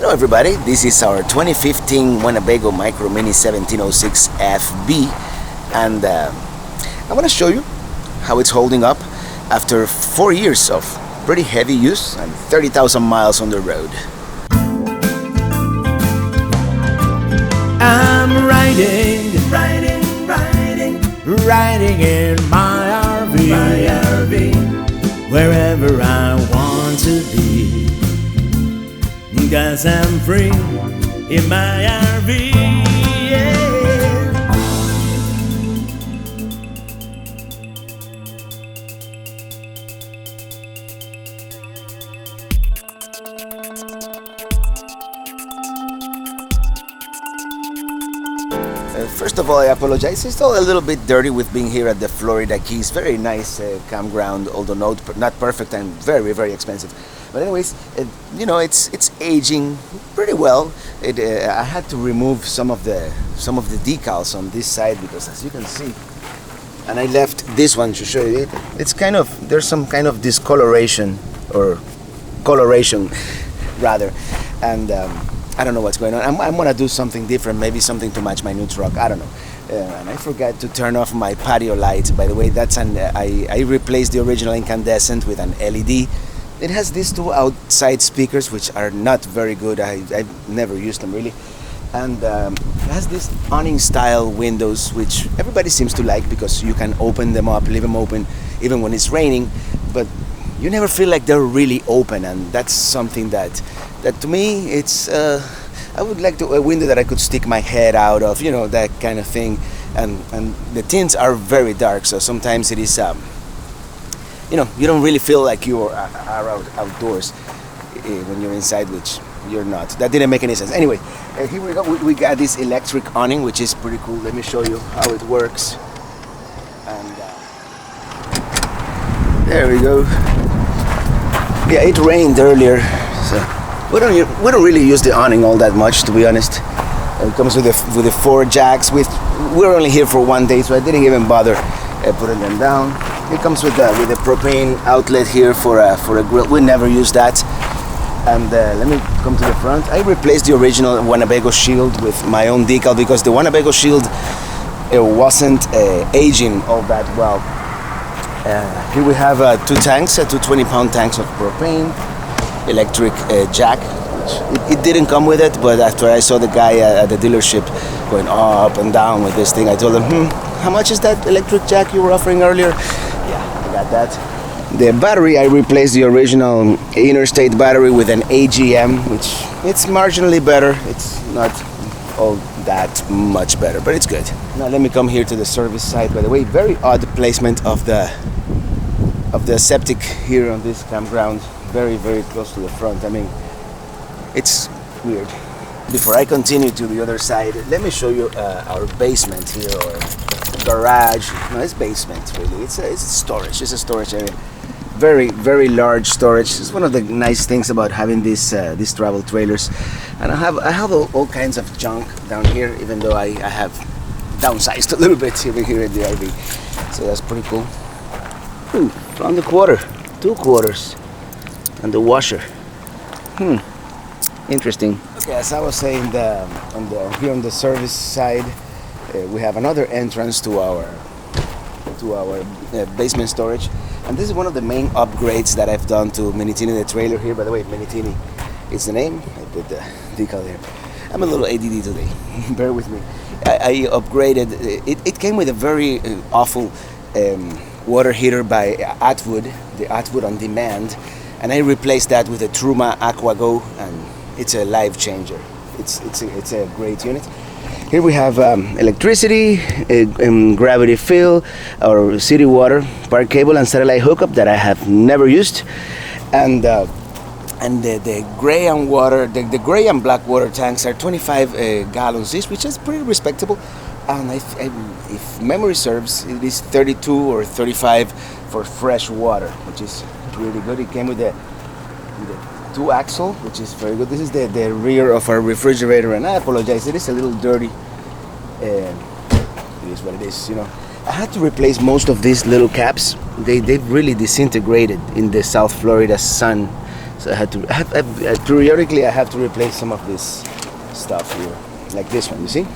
Hello everybody, this is our 2015 Winnebago Micro Minnie 1706FB, and I want to show you how it's holding up after 4 years of pretty heavy use and 30,000 miles on the road. I'm riding in my RV, wherever I want to be, 'cause I'm free in my RV, yeah. First of all, I apologize. It's still a little bit dirty with being here at the Florida Keys. Very nice campground, although not perfect and very, very expensive. But anyways, you know, it's aging pretty well. I had to remove some of the decals on this side because, as you can see, and I left this one to show you. It's kind of, there's some kind of discoloration or coloration rather, and I don't know what's going on. I'm gonna do something different, maybe something to match my new truck. I don't know. And I forgot to turn off my patio light. By the way, that's I replaced the original incandescent with an LED. It has these two outside speakers, which are not very good. I've never used them really. And it has these awning-style windows, which everybody seems to like because you can open them up, leave them open, even when it's raining. But you never feel like they're really open, and that's something that to me, it's I would like a window that I could stick my head out of, you know, that kind of thing. And the tints are very dark, so sometimes it is you know, you don't really feel like you are outdoors when you're inside, which you're not. That didn't make any sense. Anyway, here we go. We got this electric awning, which is pretty cool. Let me show you how it works. And there we go. Yeah, it rained earlier, so we don't really use the awning all that much, to be honest. It comes with the 4 jacks. We're only here for 1 day, so I didn't even bother putting them down. It comes with a propane outlet here for a grill. We never use that. And let me come to the front. I replaced the original Winnebago shield with my own decal because the Winnebago shield wasn't aging all that well. Here we have 2 tanks, 2 20-pound tanks of propane, electric jack, which it didn't come with it, but after I saw the guy at the dealership going up and down with this thing, I told him, how much is that electric jack you were offering earlier? Yeah, I got that. The battery, I replaced the original interstate battery with an AGM, which it's marginally better. It's not all that much better, but it's good. Now let me come here to the service side. By the way, very odd placement of the septic here on this campground. Very, very close to the front. I mean, it's weird. Before I continue to the other side, let me show you our basement here, or garage. No, it's basement really. It's storage. It's a storage area. Very, very large storage. It's one of the nice things about having these travel trailers. And I have all kinds of junk down here, even though I have downsized a little bit even here in the RV. So that's pretty cool. Found the quarter, 2 quarters, and the washer. Interesting. Okay, as I was saying, here on the service side, we have another entrance to our basement storage, and this is one of the main upgrades that I've done to Minnie, the trailer here. By the way, Minnie is the name. I put the decal here. I'm a little ADD today. Bear with me. I upgraded. It came with a very awful water heater by Atwood, the Atwood on demand, and I replaced that with a Truma AquaGo, and it's a life changer. It's a great unit. Here we have electricity, gravity fill, or city water, park cable, and satellite hookup that I have never used, and the gray and water, the gray and black water tanks are 25 gallons each, which is pretty respectable. And if memory serves, it is 32 or 35 for fresh water, which is really good. It came with the 2-axle, which is very good. This is the rear of our refrigerator, and I apologize, it is a little dirty. It is what it is, you know. I had to replace most of these little caps. They've really disintegrated in the South Florida sun, So I had to periodically I have to replace some of this stuff here, like this one. You see,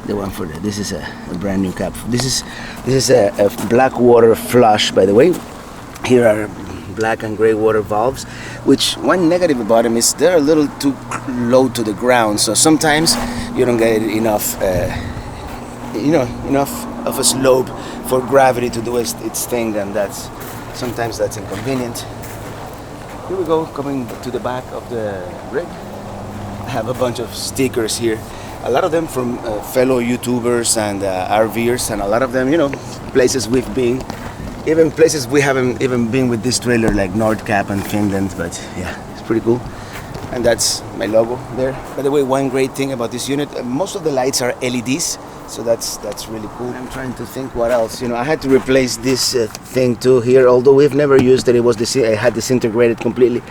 the one for this is a brand new cap. This is a black water flush, by the way. Here are black and gray water valves, which one negative about them is they're a little too low to the ground, so sometimes you don't get enough enough of a slope for gravity to do its thing, and sometimes that's inconvenient. Here we go, coming to the back of the rig. I have a bunch of stickers here, a lot of them from fellow YouTubers and RVers, and a lot of them, places we've been, even places we haven't even been with this trailer, like Nordkapp and Finland. But yeah, it's pretty cool. And that's my logo there. By the way, one great thing about this unit, most of the lights are LEDs, so that's really cool. I'm trying to think what else. I had to replace this thing too here, although we've never used it. I had disintegrated completely.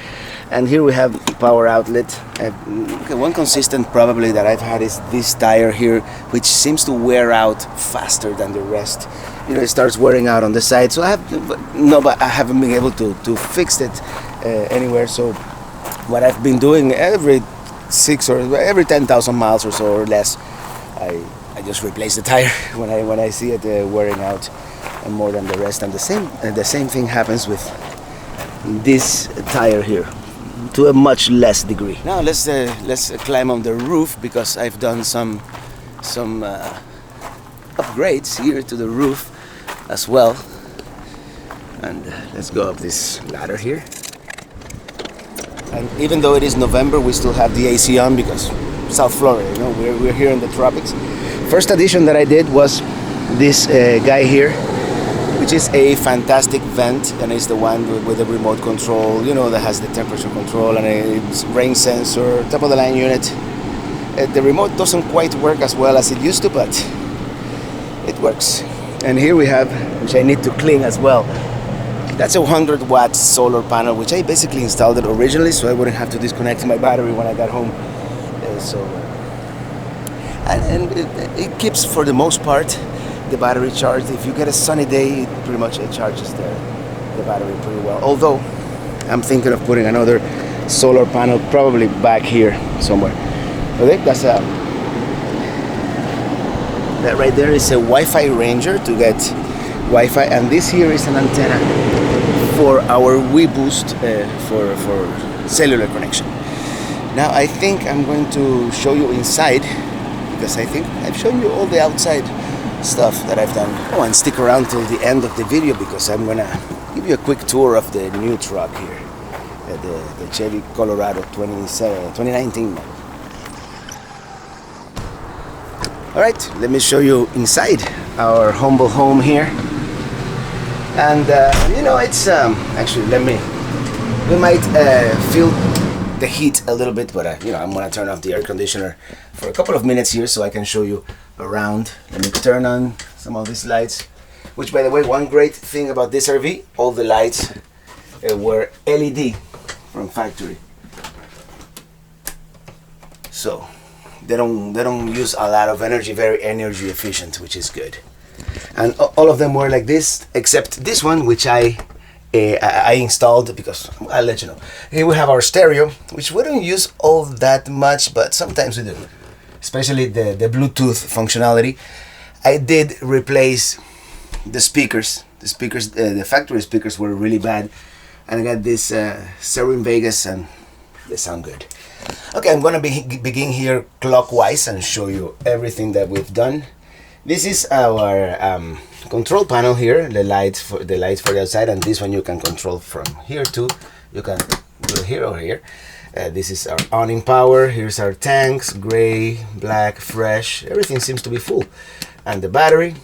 And here we have power outlet. Okay, one consistent probably that I've had is this tire here, which seems to wear out faster than the rest. It starts wearing out on the side. So but I haven't been able to fix it anywhere. So what I've been doing every 10,000 miles or so or less, I just replace the tire when I see it wearing out more than the rest. And the same thing happens with this tire here, to a much less degree. Now let's climb on the roof, because I've done some upgrades here to the roof as well. And let's go up this ladder here. And even though it is November, we still have the AC on, because South Florida, we're here in the tropics. First addition that I did was this guy here, which is a fantastic vent, and it's the one with the remote control, that has the temperature control and a rain sensor, top of the line unit. The remote doesn't quite work as well as it used to, but it works. And here we have, which I need to clean as well, that's a 100 watt solar panel, which I basically installed it originally so I wouldn't have to disconnect my battery when I got home. And it keeps, for the most part, the battery charged. If you get a sunny day, it pretty much charges the battery pretty well. Although I'm thinking of putting another solar panel probably back here somewhere. Okay, that right there is a WiFiRanger to get Wi-Fi, and this here is an antenna for our WeBoost for cellular connection. Now I think I'm going to show you inside, because I think I've shown you all the outside stuff that I've done. And stick around till the end of the video, because I'm gonna give you a quick tour of the new truck here, the Chevy Colorado 2019. All right, let me show you inside our humble home here. And it's actually, we might feel the heat a little bit, but I'm gonna turn off the air conditioner for a couple of minutes here so I can show you around. Let me turn on some of these lights, which, by the way, one great thing about this RV, all the lights were LED from factory, so they don't use a lot of energy, very energy efficient, which is good. And all of them were like this, except this one, which I installed, because I'll let you know. Here we have our stereo, which we don't use all that much, but sometimes we do, especially the Bluetooth functionality. I did replace the speakers. The factory speakers were really bad, and I got this Serum Vegas, and they sound good. Okay, I'm gonna begin here clockwise and show you everything that we've done. This is our control panel here, the lights for the outside, and this one you can control from here too. You can do it here or here. This is our awning power. Here's our tanks, gray, black, fresh. Everything seems to be full. And the battery,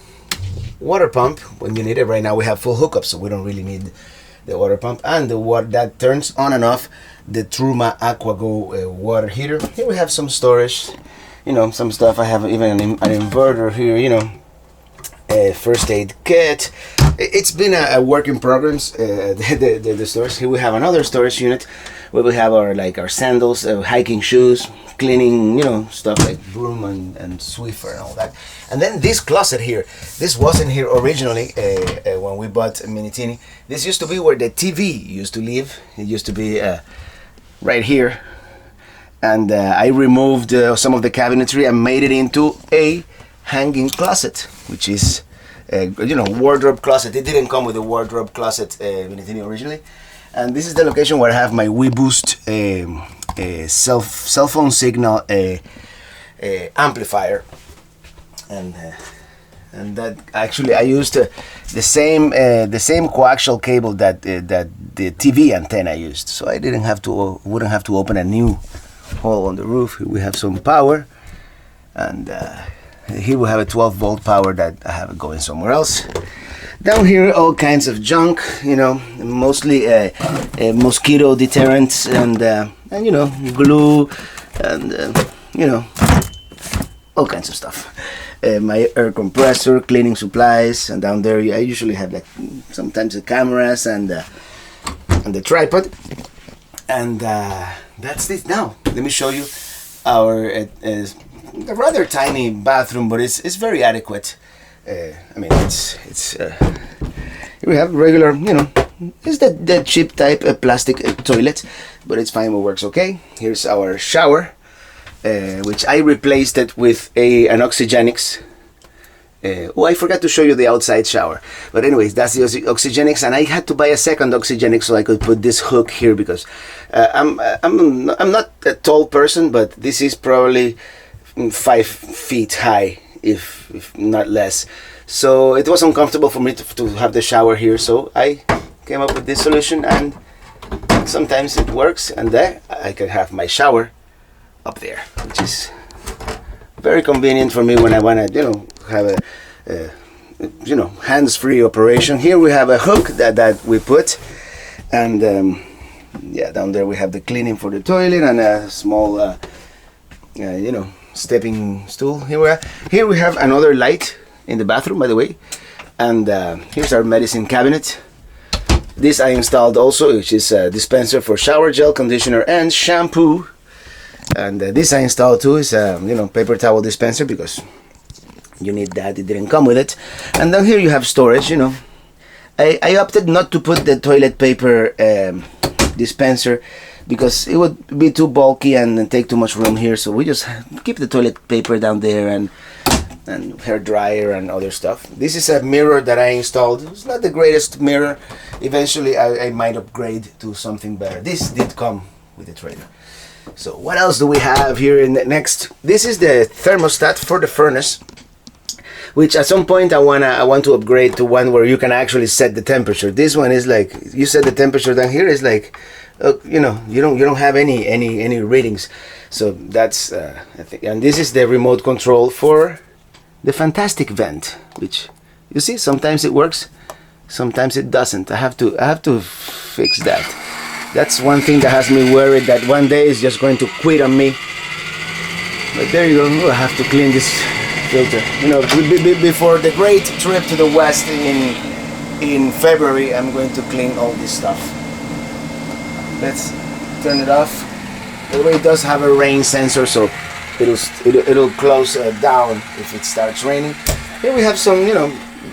water pump when you need it. Right now we have full hookup, so we don't really need the water pump. And the water that turns on and off the Truma AquaGo water heater. Here we have some storage, some stuff. I have even an inverter here, first aid kit. It's been a work in progress. The storage. Here we have another storage unit where we have our sandals, hiking shoes, cleaning, stuff like broom and Swiffer and all that. And then this closet here, this wasn't here originally when we bought Minnie Teeny. This used to be where the TV used to live. It used to be right here. And I removed some of the cabinetry and made it into a hanging closet, which is wardrobe closet. It didn't come with a wardrobe closet Minnie Teeny originally. And this is the location where I have my WeBoost cell phone signal amplifier, and that actually I used the same coaxial cable that the TV antenna used, so I wouldn't have to open a new hole on the roof. Here we have some power, and here we have a 12-volt power that I have going somewhere else. Down here, all kinds of junk, mostly mosquito deterrents and glue and all kinds of stuff. My air compressor, cleaning supplies, and down there I usually have sometimes the cameras and the tripod. And that's it. Now let me show you our a rather tiny bathroom, but it's very adequate. It's here we have regular, it's the cheap type plastic toilet, but it's fine, it works okay. Here's our shower, which I replaced it with an Oxygenics. I forgot to show you the outside shower, but anyways, that's the Oxygenics, and I had to buy a second Oxygenics so I could put this hook here because I'm not a tall person, but this is probably 5 feet high, if not less. So it was uncomfortable for me to have the shower here, so I came up with this solution, and sometimes it works, and there I can have my shower up there, which is very convenient for me when I want to have a hands-free operation. Here we have a hook that we put, and down there we have the cleaning for the toilet and a small stepping stool. Here we have another light in the bathroom, by the way, and here's our medicine cabinet. This I installed also, which is a dispenser for shower gel, conditioner, and shampoo. And this I installed too, is a paper towel dispenser because you need that. It didn't come with it. And then here you have storage. I opted not to put the toilet paper dispenser because it would be too bulky and take too much room here, so we just keep the toilet paper down there and hair dryer and other stuff. This is a mirror that I installed. It's not the greatest mirror. Eventually I might upgrade to something better. This did come with the trailer. So what else do we have here in the next? This is the thermostat for the furnace, which at some point I want to upgrade to one where you can actually set the temperature. This one is like you set the temperature. Down here is like you don't have any readings. So that's I think, and this is the remote control for the fantastic vent, which you see sometimes it works, sometimes it doesn't. I have to fix that. That's one thing that has me worried that one day it's just going to quit on me. But there you go. I have to clean this filter. Before the great trip to the west in February, I'm going to clean all this stuff. Let's turn it off. By the way, it does have a rain sensor, so it'll close down if it starts raining. Here we have some,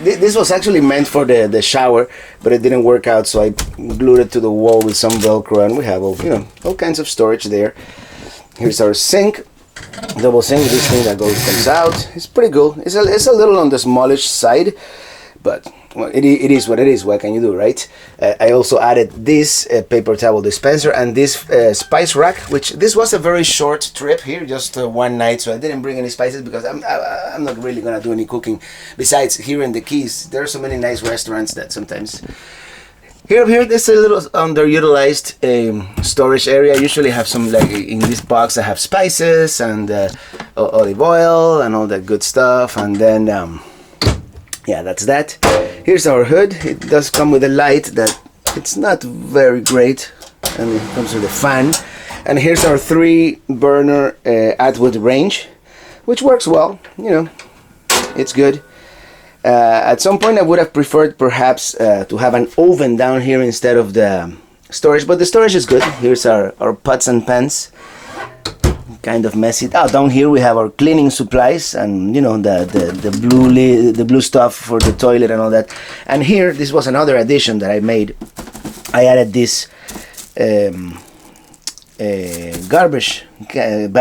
this was actually meant for the shower, but it didn't work out, so I glued it to the wall with some Velcro, and we have all kinds of storage there. Here's our sink, double sink. This thing that comes out. It's pretty cool. It's a little on the smallish side, but well, it is what it is. What can you do, right? I also added this paper towel dispenser and this spice rack, which this was a very short trip here, just one night, so I didn't bring any spices because I'm not really gonna do any cooking. Besides, here in the Keys, there are so many nice restaurants that sometimes here there's a little underutilized storage area. I usually have some, like in this box I have spices and olive oil and all that good stuff, and then yeah, that's that. Here's our hood. It does come with a light that it's not very great, and it comes with a fan. And here's our 3-burner Atwood range, which works well. It's good. At some point I would have preferred perhaps to have an oven down here instead of the storage, but the storage is good. Here's our pots and pans, kind of messy. Down here we have our cleaning supplies and the blue stuff for the toilet and all that. And here, this was another addition that I made. I added this garbage can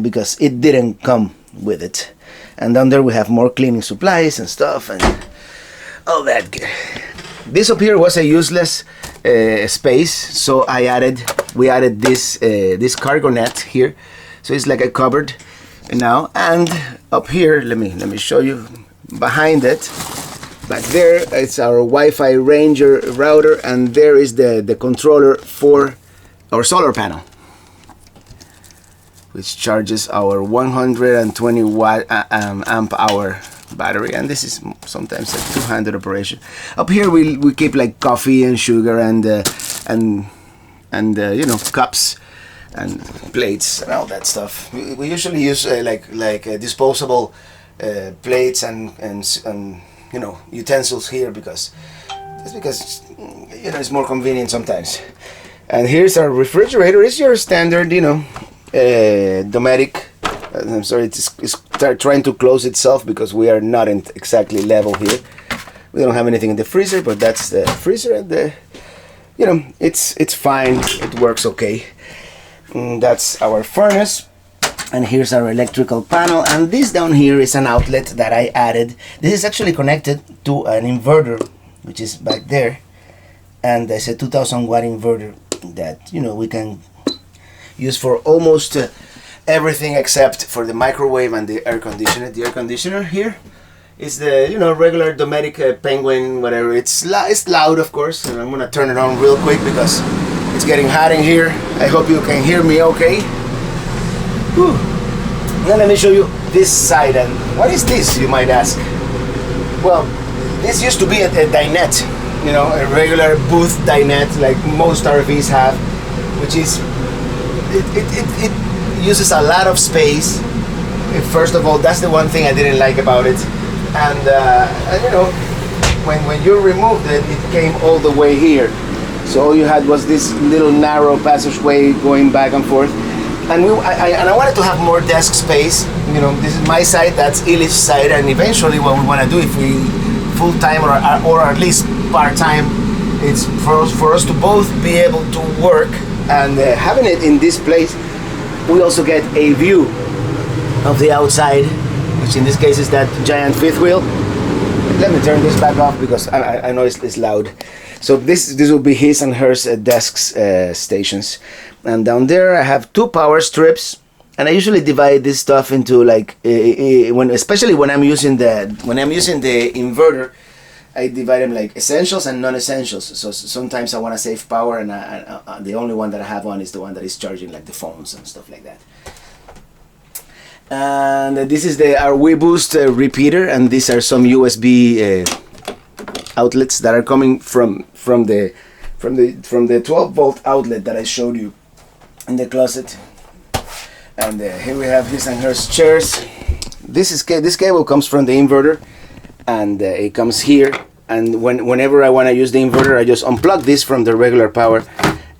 because it didn't come with it. And down there we have more cleaning supplies and stuff and all that. This up here was a useless space, so we added this cargo net here, so it's like a cupboard now. And up here, let me show you behind it. Back there, it's our WiFiRanger router, and there is the controller for our solar panel, which charges our 120 watt amp hour battery, and this is sometimes a two-handed operation. Up here we keep like coffee and sugar and cups and plates and all that stuff. We usually use disposable plates and utensils here because it's more convenient sometimes. And here's our refrigerator. It's your standard Dometic. I'm sorry, it's trying to close itself because we are not in exactly level here. We don't have anything in the freezer, but that's the freezer, and it's fine. It works okay. That's our furnace, and here's our electrical panel. And this down here is an outlet that I added. This is actually connected to an inverter, which is back there, and there's a 2000 watt inverter that we can use for almost everything except for the microwave and the air conditioner. The air conditioner here is the regular Dometic Penguin, whatever. It's loud, of course, and I'm gonna turn it on real quick because it's getting hot in here. I hope you can hear me okay. Whew. Now let me show you this side. And what is this, you might ask? Well, this used to be a dinette, a regular booth dinette like most RVs have, which is it uses a lot of space. First of all, that's the one thing I didn't like about it. And when you removed it, it came all the way here. So all you had was this little narrow passageway going back and forth. And I wanted to have more desk space. This is my side, that's Illich's side, and eventually what we want to do, if we full-time or at least part-time, it's for us to both be able to work. And having it in this place, we also get a view of the outside, which in this case is that giant fifth wheel. Let me turn this back off because I know it's loud. So this will be his and hers desks stations. And down there I have two power strips, and I usually divide this stuff into especially when I'm using the inverter, I divide them like essentials and non-essentials. So sometimes I want to save power, and the only one that I have on is the one that is charging like the phones and stuff like that. And this is our WeBoost repeater, and these are some USB outlets that are coming from the 12-volt outlet that I showed you in the closet. And here we have his and hers chairs. This cable comes from the inverter, and it comes here. And whenever I want to use the inverter, I just unplug this from the regular power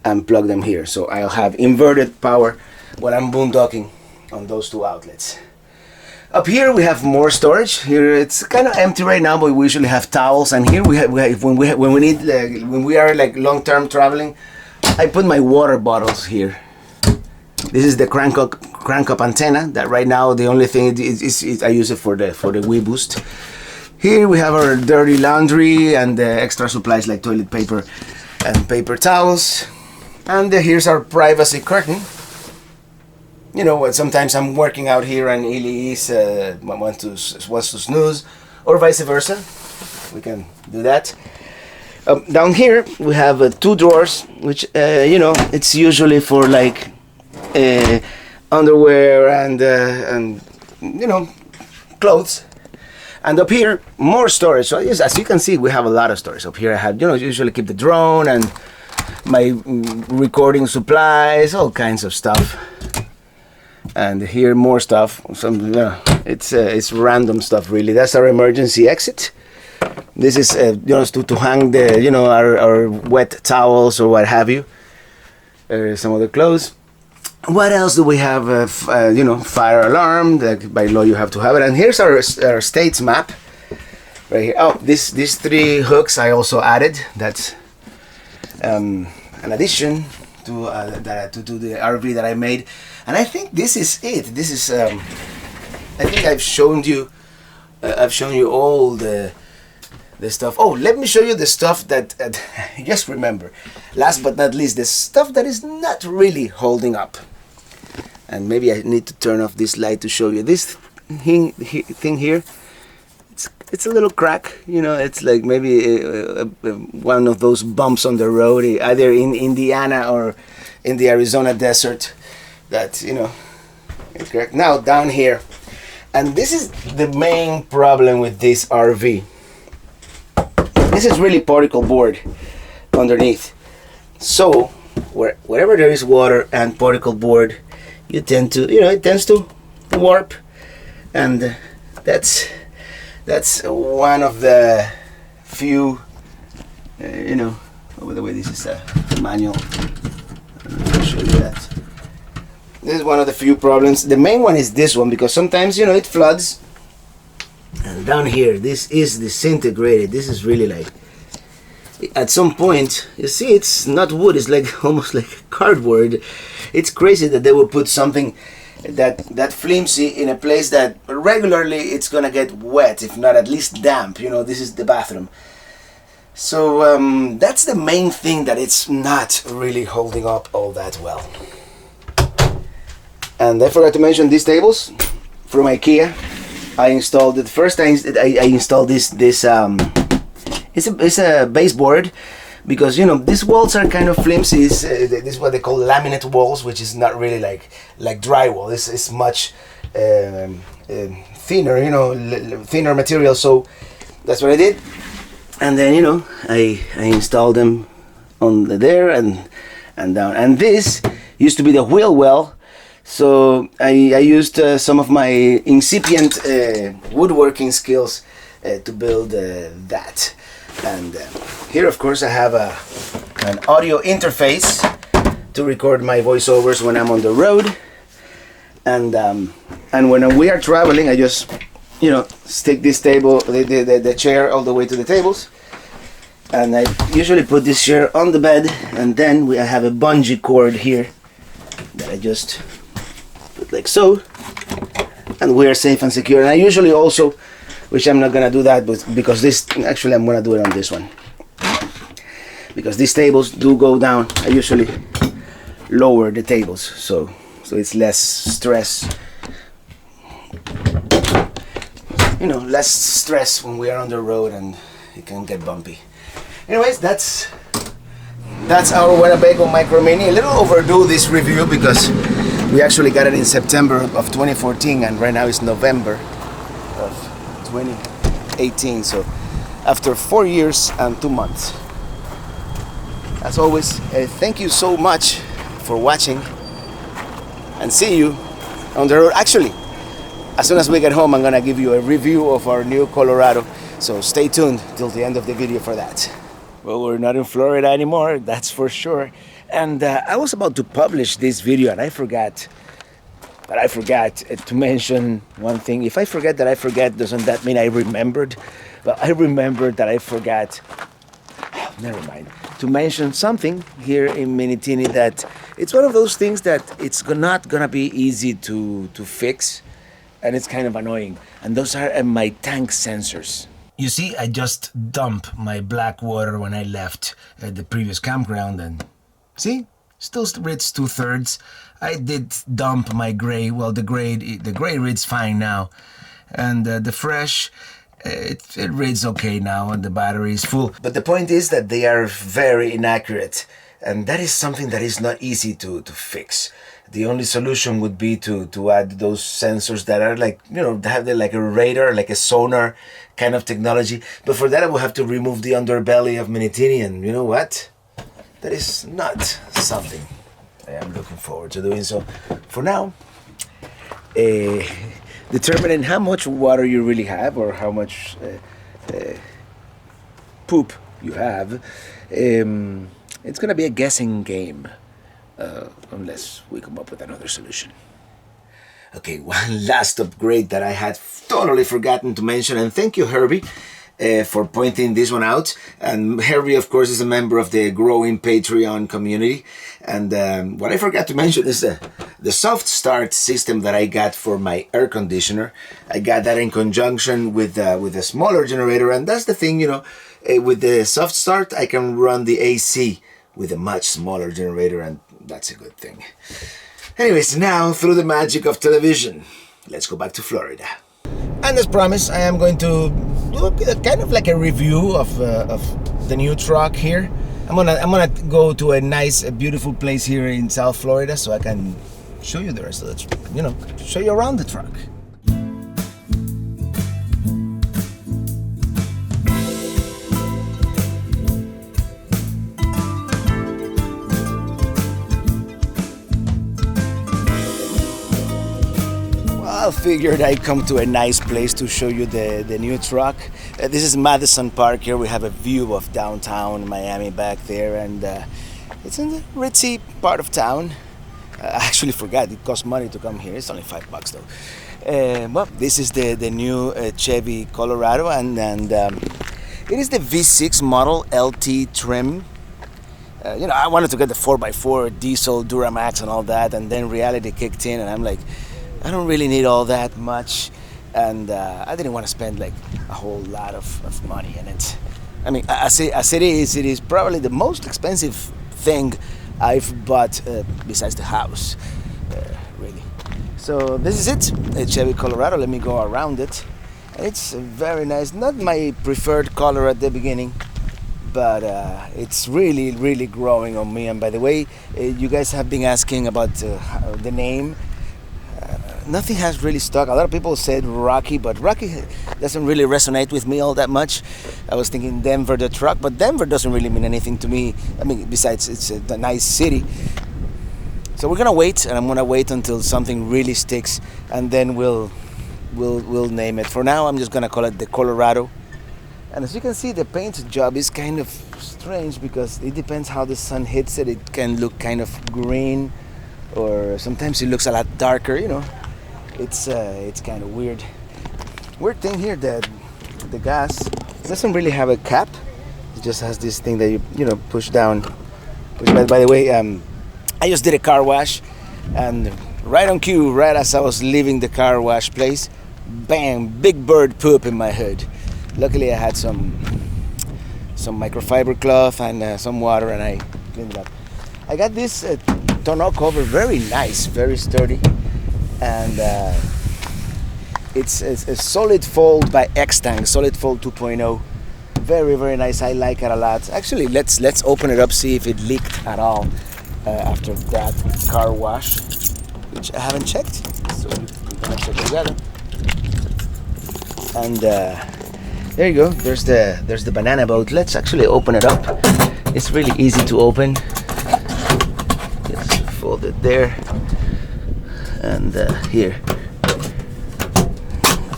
and plug them here. So I'll have inverted power when I'm boondocking on those two outlets. Up here we have more storage. Here it's kind of empty right now, but we usually have towels. And here we have when we are like long-term traveling, I put my water bottles here. This is the crank up antenna that right now the only thing is I use it for the WeBoost. Here we have our dirty laundry and extra supplies like toilet paper and paper towels. And here's our privacy curtain. Sometimes I'm working out here and Elise wants to snooze, or vice versa. We can do that. Down here we have two drawers, which it's usually for like underwear and clothes. And up here, more storage. So yes, as you can see, we have a lot of storage. Up here I have, usually keep the drone and my recording supplies, all kinds of stuff. And here more stuff. It's random stuff really. That's our emergency exit. This is just to hang the our wet towels or what have you. Some other clothes. What else do we have? Fire alarm. By law you have to have it. And here's our states map right here. Oh, these 3 hooks I also added. That's an addition to the RV that I made. And I think this is it. This is I think I've shown you all the stuff. Oh, let me show you the stuff that just remember, last but not least, the stuff that is not really holding up. And maybe I need to turn off this light to show you this thing here. It's a little crack, it's like maybe one of those bumps on the road, either in Indiana or in the Arizona desert, that it's cracked. Now down here, and this is the main problem with this RV. This is really particle board underneath. So wherever there is water and particle board, it tends to warp, and that's one of the few, by the way, this is a manual. I'll show you that. This is one of the few problems. The main one is this one, because sometimes it floods. And down here, this is disintegrated. This is really like, at some point, you see, it's not wood, it's like almost like cardboard. It's crazy that they will put something that flimsy in a place that regularly it's gonna get wet, if not at least damp. This is the bathroom. So that's the main thing, that it's not really holding up all that well. And I forgot to mention these tables from IKEA. I installed it first. I installed this it's a baseboard, because these walls are kind of flimsy. This is what they call laminate walls, which is not really like drywall. It's much thinner, thinner material. So that's what I did, and then I installed them on there and down. And this used to be the wheel well. So I used some of my incipient woodworking skills to build that. And here, of course, I have an audio interface to record my voiceovers when I'm on the road. And when we are traveling, I just stick this table, the chair, all the way to the tables. And I usually put this chair on the bed, and then I have a bungee cord here that I just put like so, and we are safe and secure. And I usually also, which I'm not gonna do that, but because actually I'm gonna do it on this one, because these tables do go down. I usually lower the tables so it's less stress, less stress when we are on the road and it can get bumpy. Anyways, that's our Winnebago Micro Minnie. A little overdue, this review, because we actually got it in September of 2014, and right now it's November of 2018. So after 4 years and 2 months. As always, thank you so much for watching, and see you on the road. Actually, as soon as we get home, I'm gonna give you a review of our new Colorado. So stay tuned till the end of the video for that. Well, we're not in Florida anymore, that's for sure. And I was about to publish this video, and I forgot to mention one thing. If I forget that I forget, doesn't that mean I remembered? Well, I remembered that I forgot, never mind, to mention something here in Minnie Teeny, that it's one of those things that it's not gonna be easy to fix, and it's kind of annoying. And those are my tank sensors. You see, I just dumped my black water when I left the previous campground, and see, still reads 2/3. I did dump my gray. Well, the gray reads fine now, and the fresh, it reads okay now, and the battery is full. But the point is that they are very inaccurate, and that is something that is not easy to fix. The only solution would be to add those sensors that are like, have like a radar, like a sonar kind of technology. But for that, I will have to remove the underbelly of Minnie Teeny, and you know what? That is not something I am looking forward to doing. So for now, determining how much water you really have or how much poop you have. It's gonna be a guessing game unless we come up with another solution. Okay, one last upgrade that I had totally forgotten to mention, and thank you, Herbie, for pointing this one out. And Herbie, of course, is a member of the growing Patreon community. And what I forgot to mention is the soft start system that I got for my air conditioner. I got that in conjunction with a smaller generator, and that's the thing, you know, with the soft start, I can run the AC with a much smaller generator, and that's a good thing. Anyways, now through the magic of television, let's go back to Florida. And as promised, I am going to do kind of like a review of the new truck here. I'm gonna go to a nice, beautiful place here in South Florida, so I can show you the rest of the truck. You know, show you around the truck. I figured I'd come to a nice place to show you the new truck. This is Madison Park. Here we have a view of downtown Miami back there, and it's in the ritzy part of town. I actually forgot it costs money to come here. It's only $5 though. Well, this is the new Chevy Colorado, and it is the V6 model LT trim. You know, I wanted to get the 4x4 diesel Duramax and all that, and then reality kicked in, and I'm like, I don't really need all that much, and I didn't want to spend like a whole lot of money in it. I mean, as it is probably the most expensive thing I've bought besides the house, really. So this is it, a Chevy Colorado. Let me go around it. It's very nice. Not my preferred color at the beginning, but it's really growing on me. And by the way, you guys have been asking about the name. Nothing has really stuck. A lot of people said Rocky, but Rocky doesn't really resonate with me all that much. I was thinking Denver the truck, but Denver doesn't really mean anything to me. I mean, besides it's a nice city. So we're gonna wait, and I'm gonna wait until something really sticks, and then we'll name it. For now, I'm just gonna call it the Colorado. And as you can see, the paint job is kind of strange because it depends how the sun hits it. It can look kind of green, or sometimes it looks a lot darker, you know. It's kind of weird. Weird thing here that the gas doesn't really have a cap. It just has this thing that you know push down. By the way, I just did a car wash, and right on cue, right as I was leaving the car wash place, bang! Big bird poop in my hood. Luckily, I had some microfiber cloth and some water, and I cleaned it up. I got this tonneau cover, very nice, very sturdy. And it's a solid fold by X-Tank, solid fold 2.0. Very nice. I like it a lot. Actually, let's open it up, see if it leaked at all after that car wash, which I haven't checked. So we're gonna check it together. And there you go. There's the banana boat. Let's actually open it up. It's really easy to open. Just fold it there. And here,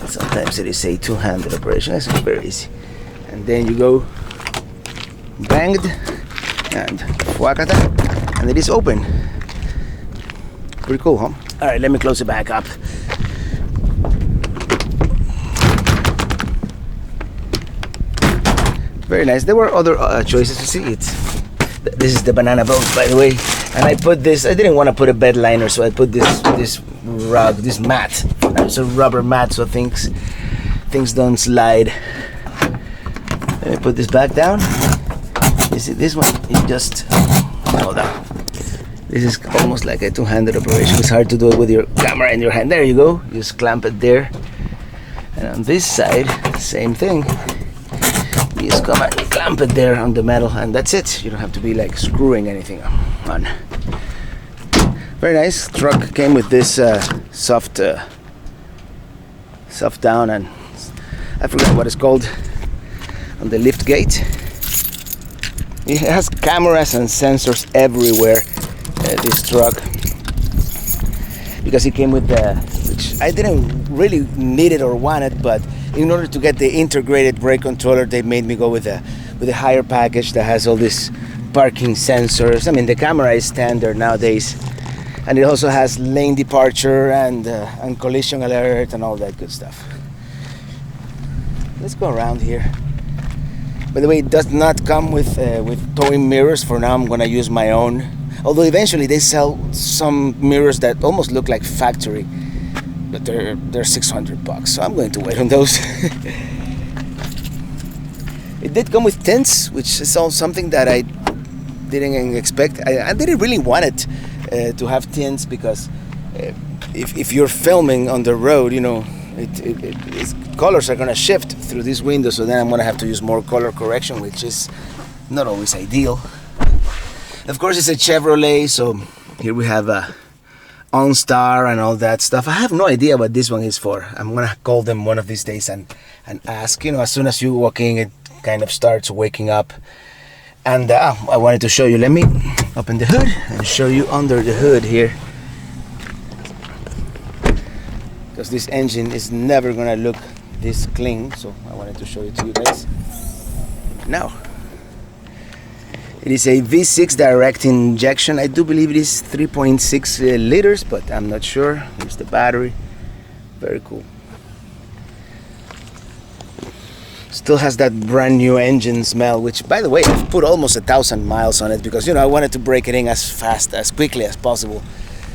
sometimes it is a two-handed operation. It's very easy. And then you go banged and whackata, and it is open. Pretty cool, huh? All right, let me close it back up. Very nice. There were other choices to see. This is the banana boat, by the way. And I put this, I didn't want to put a bed liner, so I put this rug, this mat. It's a rubber mat, so things don't slide. Let me put this back down. You see this one, you just hold on. This is almost like a two-handed operation. It's hard to do it with your camera in your hand. There you go, you just clamp it there. And on this side, same thing. You just come and clamp it there on the metal, and that's it. You don't have to be like screwing anything on. Very nice. Truck came with this soft down, and I forgot what it's called, on the lift gate. It has cameras and sensors everywhere, this truck, because it came with the, which I didn't really need it or want it, but in order to get the integrated brake controller, they made me go with a higher package that has all these parking sensors. I mean, the camera is standard nowadays, and it also has lane departure and collision alert and all that good stuff. Let's go around here. By the way, it does not come with towing mirrors. For now, I'm gonna use my own. Although eventually they sell some mirrors that almost look like factory, but they're $600, so I'm going to wait on those. It did come with tints, which is all something that I didn't expect. I didn't really want it to have tints because if you're filming on the road, you know, its colors are gonna shift through this window, so then I'm gonna have to use more color correction, which is not always ideal. Of course, it's a Chevrolet, so here we have a OnStar and all that stuff. I have no idea what this one is for. I'm gonna call them one of these days and ask. You know, as soon as you walk in, it kind of starts waking up. And I wanted to show you. Let me open the hood and show you under the hood here, because this engine is never gonna look this clean. So I wanted to show it to you guys now. It is a V6 direct injection. I do believe it is 3.6 liters, but I'm not sure. Here's the battery. Very cool. Still has that brand new engine smell, which, by the way, I've put almost 1,000 miles on it because, you know, I wanted to break it in as quickly as possible,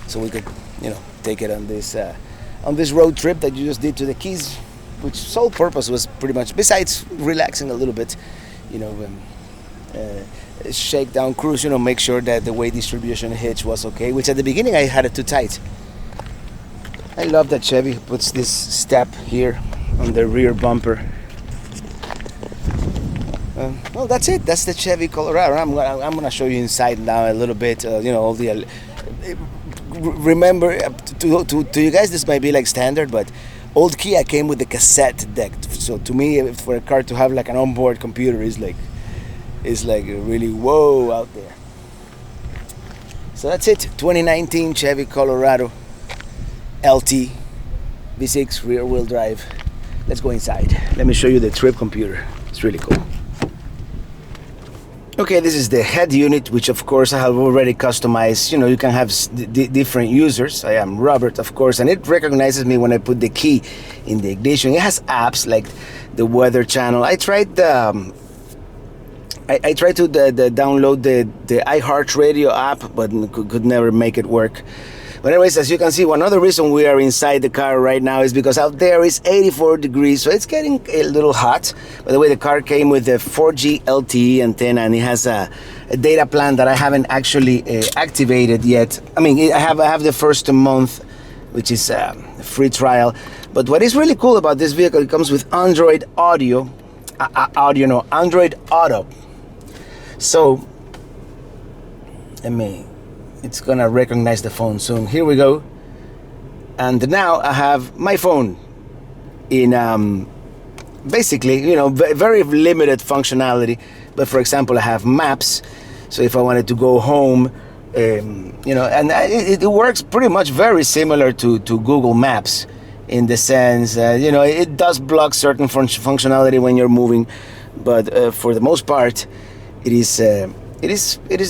so we could, you know, take it on this road trip that you just did to the Keys, which sole purpose was pretty much, besides relaxing a little bit, you know, shakedown cruise, you know, make sure that the weight distribution hitch was okay, which at the beginning I had it too tight. I love that Chevy puts this step here on the rear bumper. Well, that's it. That's the Chevy Colorado. I'm gonna show you inside now a little bit. You know, all the. Remember, to you guys, this might be like standard, but old Kia came with the cassette deck. So to me, for a car to have like an onboard computer is like really whoa out there. So that's it. 2019 Chevy Colorado LT V6 rear-wheel drive. Let's go inside. Let me show you the trip computer. It's really cool. Okay, this is the head unit, which of course I have already customized. You know, you can have different users. I am Robert, of course, and it recognizes me when I put the key in the ignition. It has apps like the weather channel. I tried to download the iHeartRadio app, but could never make it work. But anyways, as you can see, one other reason we are inside the car right now is because out there is 84 degrees, so it's getting a little hot. By the way, the car came with a 4G LTE antenna, and it has a data plan that I haven't actually activated yet. I mean, I have the first month, which is a free trial. But what is really cool about this vehicle, it comes with Android Auto. So, it's gonna recognize the phone soon. Here we go. And now I have my phone in basically, you know, very limited functionality. But for example, I have maps. So if I wanted to go home, you know, and it works pretty much very similar to Google Maps in the sense, you know, it does block certain functionality when you're moving, but for the most part, it is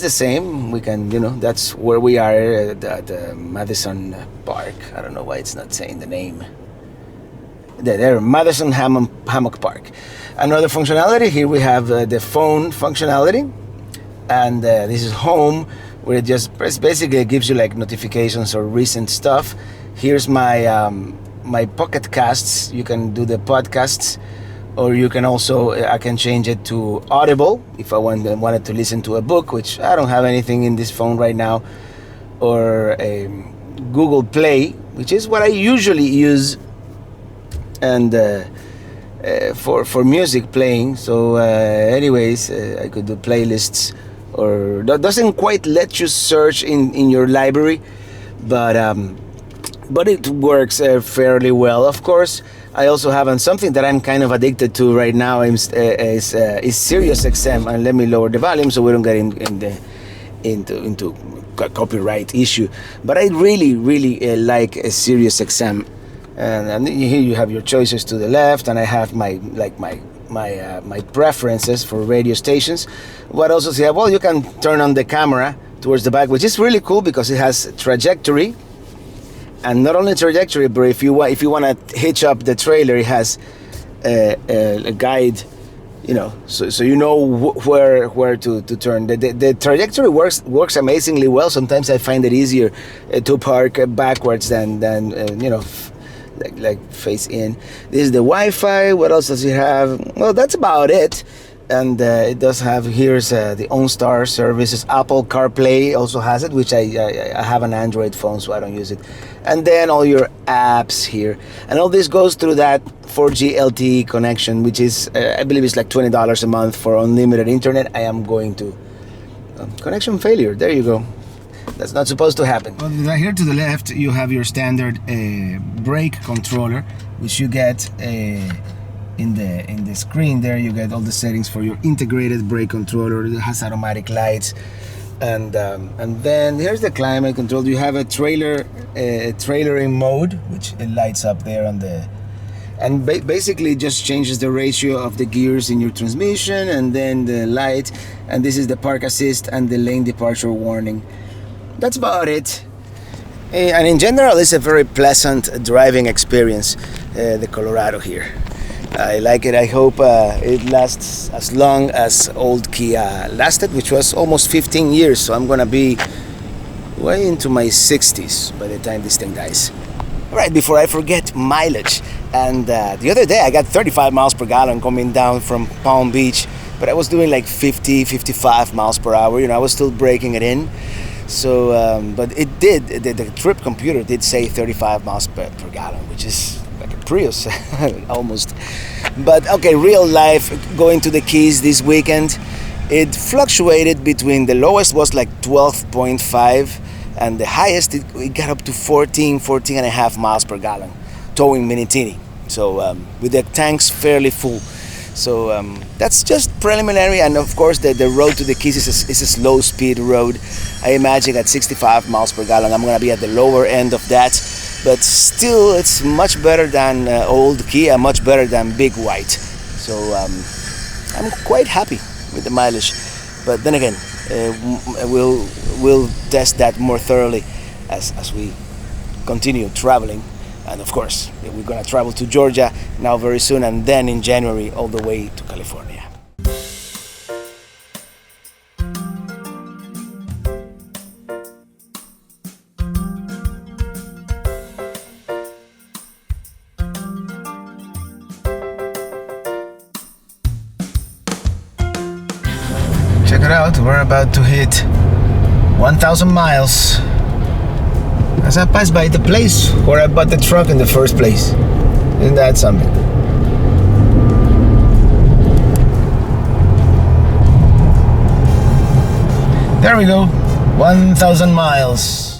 the same. We can, you know, that's where we are at Madison Park. I don't know why it's not saying the name. There, Madison Hammock Park. Another functionality, here we have the phone functionality, and this is home, where it just basically gives you like notifications or recent stuff. Here's my my Pocket Casts. You can do the podcasts, or you can also, I can change it to Audible if I wanted to listen to a book, which I don't have anything in this phone right now, or Google Play, which is what I usually use, and for music playing. So anyways, I could do playlists, or that doesn't quite let you search in your library, but it works fairly well. Of course, I also have something that I'm kind of addicted to right now is Sirius XM, and let me lower the volume so we don't get into copyright issue. But I really like a Sirius XM, and here you have your choices to the left, and I have my preferences for radio stations. What else is here? Well, you can turn on the camera towards the back, which is really cool because it has trajectory, and not only trajectory, but if you want to hitch up the trailer, it has a guide, you know, so you know where to turn. The trajectory works amazingly well. Sometimes I find it easier to park backwards than you know, like face in. This is the Wi-Fi. What else does it have? Well, that's about it. And it does have, here's the OnStar services. Apple CarPlay also has it, which I have an Android phone, so I don't use it. And then all your apps here. And all this goes through that 4G LTE connection, which is, I believe it's like $20 a month for unlimited internet. I am going to... connection failure, there you go. That's not supposed to happen. Well, here to the left, you have your standard brake controller, which you get... in the screen there, you get all the settings for your integrated brake controller. It has automatic lights, and then here's the climate control. You have a trailering mode, which it lights up there on the, and basically just changes the ratio of the gears in your transmission, and then the light, and this is the park assist and the lane departure warning. That's about it. And in general, it's a very pleasant driving experience, the Colorado here. I like it. I hope it lasts as long as old Kia lasted, which was almost 15 years. So I'm gonna be way into my 60s by the time this thing dies. All right, before I forget, mileage. And the other day I got 35 miles per gallon coming down from Palm Beach, but I was doing like 50, 55 miles per hour. You know, I was still breaking it in. So, but it did, the trip computer did say 35 miles per gallon, which is like a Prius, almost. But okay, real life, going to the Keys this weekend, it fluctuated between, the lowest was like 12.5, and the highest, it got up to 14 and a half miles per gallon, towing Minnie Teeny. So with the tanks fairly full. So that's just preliminary, and of course the road to the Keys is a slow speed road. I imagine at 65 miles per gallon I'm gonna be at the lower end of that, but still it's much better than old Kia, much better than Big White. So I'm quite happy with the mileage, but then again we'll test that more thoroughly as we continue traveling. And of course, we're going to travel to Georgia now very soon, and then in January all the way to California. Check it out, we're about to hit 1,000 miles. As I pass by the place where I bought the truck in the first place. Isn't that something? There we go, 1,000 miles.